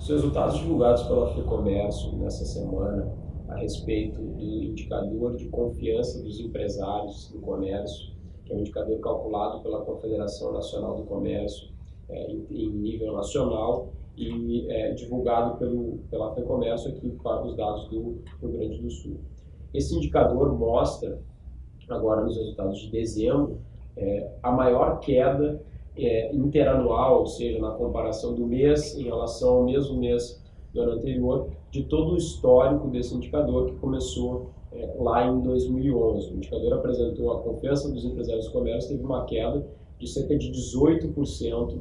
Os resultados divulgados pela FEComércio nessa semana a respeito do indicador de confiança dos empresários no comércio, que é um indicador calculado pela Confederação Nacional do Comércio em nível nacional e divulgado pela FEComércio aqui para os dados do Rio Grande do Sul. Esse indicador mostra, agora nos resultados de dezembro, a maior queda interanual, ou seja, na comparação do mês em relação ao mesmo mês do ano anterior, de todo o histórico desse indicador que começou lá em 2011. O indicador apresentou a confiança dos empresários do comércio, teve uma queda de cerca de 18%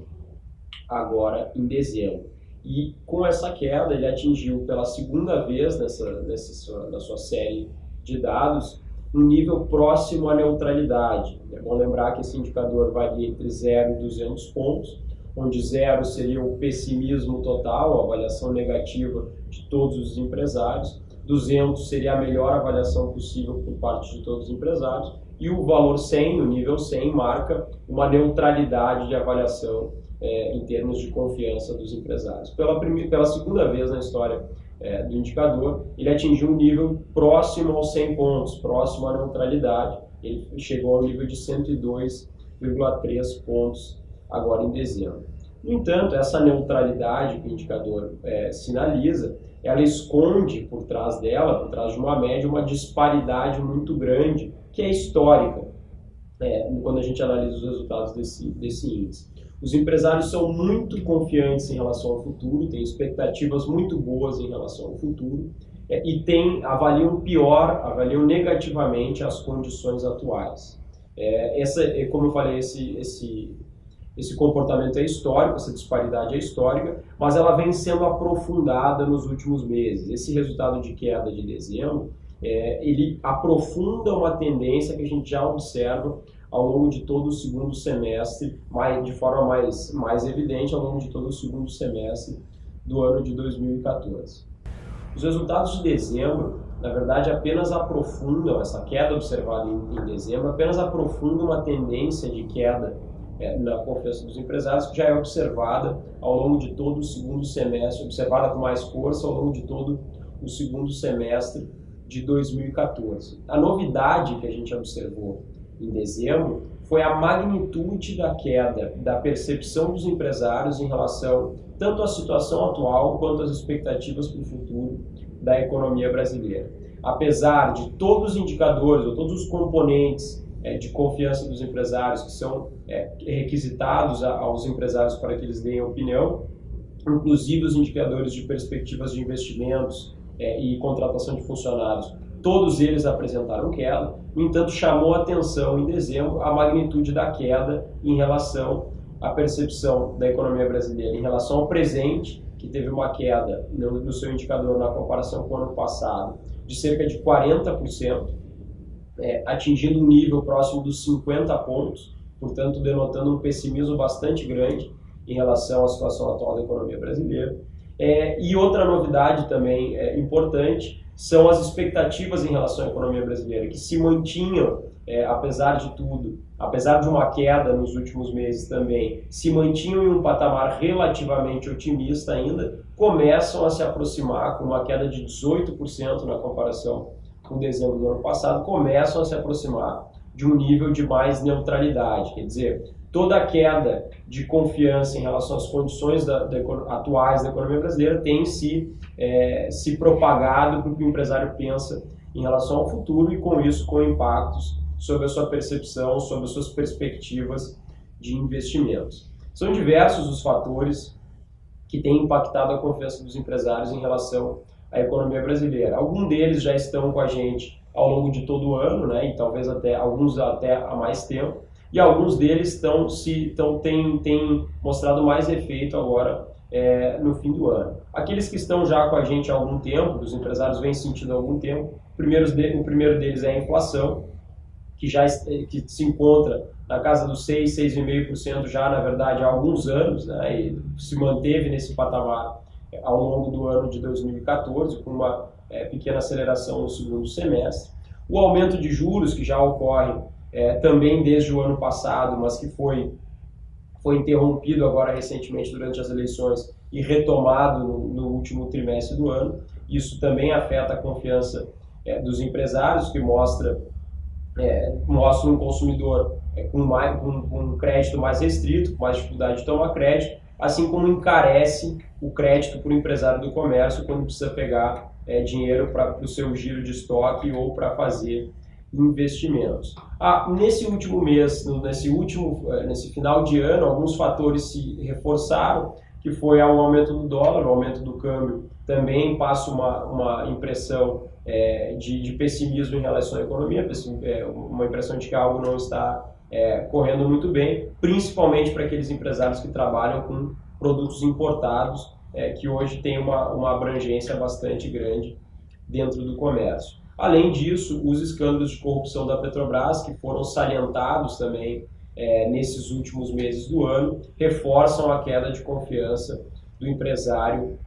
agora em dezembro. E com essa queda ele atingiu pela segunda vez na sua série de dados um nível próximo à neutralidade. É bom lembrar que esse indicador varia entre 0 e 200 pontos, onde 0 seria o pessimismo total, a avaliação negativa de todos os empresários, 200 seria a melhor avaliação possível por parte de todos os empresários, e o valor 100, o nível 100, marca uma neutralidade de avaliação em termos de confiança dos empresários. Pela segunda vez na história do indicador, ele atingiu um nível próximo aos 100 pontos, próximo à neutralidade. Ele chegou ao nível de 102,3 pontos agora em dezembro. No entanto, essa neutralidade que o indicador sinaliza, ela esconde por trás dela, por trás de uma média, uma disparidade muito grande, que é histórica, quando a gente analisa os resultados desse índice. Os empresários são muito confiantes em relação ao futuro, têm expectativas muito boas em relação ao futuro e avaliam negativamente as condições atuais. Como eu falei, esse comportamento é histórico, essa disparidade é histórica, mas ela vem sendo aprofundada nos últimos meses. Esse resultado de queda de dezembro, ele aprofunda uma tendência que a gente já observa ao longo de todo o segundo semestre, de forma mais evidente ao longo de todo o segundo semestre do ano de 2014. Os resultados de dezembro, na verdade, apenas aprofundam essa queda observada em dezembro, apenas aprofundam uma tendência de queda na confiança dos empresários que já é observada ao longo de todo o segundo semestre, observada com mais força ao longo de todo o segundo semestre de 2014. A novidade que a gente observou em dezembro foi a magnitude da queda da percepção dos empresários em relação tanto à situação atual quanto às expectativas para o futuro da economia brasileira. Apesar de todos os indicadores ou todos os componentes de confiança dos empresários que são requisitados aos empresários para que eles deem opinião, inclusive os indicadores de perspectivas de investimentos e contratação de funcionários, todos eles apresentaram queda. No entanto, chamou a atenção em dezembro a magnitude da queda em relação à percepção da economia brasileira, em relação ao presente, que teve uma queda no seu indicador na comparação com o ano passado de cerca de 40%, atingindo um nível próximo dos 50 pontos, portanto denotando um pessimismo bastante grande em relação à situação atual da economia brasileira. E outra novidade também importante são as expectativas em relação à economia brasileira, que se mantinham, apesar de tudo, apesar de uma queda nos últimos meses também, se mantinham em um patamar relativamente otimista ainda, começam a se aproximar, com uma queda de 18% na comparação com dezembro do ano passado, começam a se aproximar de um nível de mais neutralidade, quer dizer, toda a queda de confiança em relação às condições atuais da economia brasileira tem se propagado para o que o empresário pensa em relação ao futuro e, com isso, com impactos sobre a sua percepção, sobre as suas perspectivas de investimentos. São diversos os fatores que têm impactado a confiança dos empresários em relação à economia brasileira. Alguns deles já estão com a gente ao longo de todo o ano, né, e talvez alguns até há mais tempo, e alguns deles têm mostrado mais efeito agora no fim do ano. Aqueles que estão já com a gente há algum tempo, os empresários vêm sentindo há algum tempo, o primeiro deles é a inflação, que se encontra na casa dos 6, 6,5% já, na verdade, há alguns anos, né, e se manteve nesse patamar ao longo do ano de 2014, com uma pequena aceleração no segundo semestre. O aumento de juros, que já ocorre também desde o ano passado, mas que foi interrompido agora recentemente durante as eleições, e retomado no último trimestre do ano. Isso também afeta a confiança dos empresários, que mostra um consumidor com um crédito mais restrito, com mais dificuldade de tomar crédito, assim como encarece o crédito para o empresário do comércio quando precisa pegar dinheiro para o seu giro de estoque ou para fazer investimentos. Nesse último mês, nesse final de ano, alguns fatores se reforçaram, que foi o aumento do dólar, o aumento do câmbio também passa uma impressão de pessimismo em relação à economia, uma impressão de que algo não está correndo muito bem, principalmente para aqueles empresários que trabalham com produtos importados, que hoje tem uma abrangência bastante grande dentro do comércio. Além disso, os escândalos de corrupção da Petrobras, que foram salientados também nesses últimos meses do ano, reforçam a queda de confiança do empresário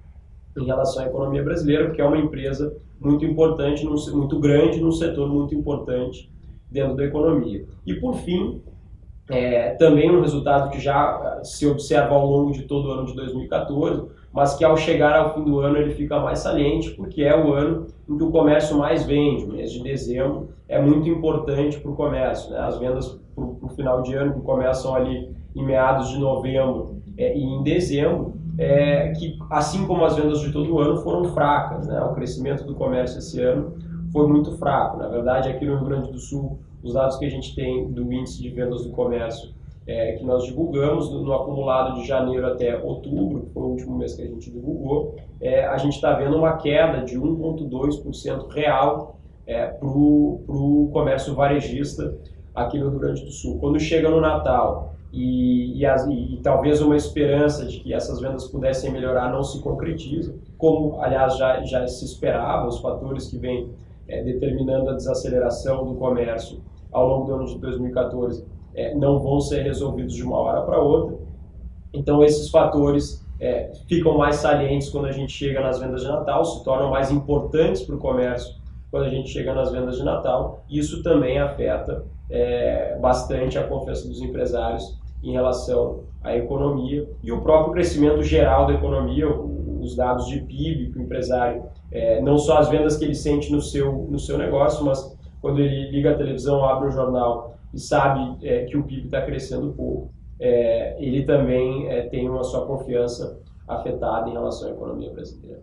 em relação à economia brasileira, porque é uma empresa muito importante, muito grande, num setor muito importante dentro da economia. E, por fim, também um resultado que já se observa ao longo de todo o ano de 2014, mas que ao chegar ao fim do ano ele fica mais saliente, porque é o ano em que o comércio mais vende. O mês de dezembro é muito importante para o comércio, né? As vendas para o final de ano, que começam ali em meados de novembro e em dezembro, que assim como as vendas de todo o ano foram fracas, né? O crescimento do comércio esse ano foi muito fraco. Na verdade, aqui no Rio Grande do Sul, os dados que a gente tem do índice de vendas do comércio que nós divulgamos, no acumulado de janeiro até outubro, que foi o último mês que a gente divulgou, a gente está vendo uma queda de 1,2% real para o comércio varejista aqui no Rio Grande do Sul. Quando chega no Natal e talvez uma esperança de que essas vendas pudessem melhorar não se concretiza, como aliás já se esperava, os fatores que vêm determinando a desaceleração do comércio ao longo do ano de 2014 não vão ser resolvidos de uma hora para outra. Então esses fatores ficam mais salientes quando a gente chega nas vendas de Natal, se tornam mais importantes para o comércio quando a gente chega nas vendas de Natal. Isso também afeta bastante a confiança dos empresários em relação à economia e o próprio crescimento geral da economia, os dados de PIB que o empresário, não só as vendas que ele sente no seu negócio, mas quando ele liga a televisão, abre o jornal e sabe que o PIB está crescendo pouco, ele também tem a sua confiança afetada em relação à economia brasileira.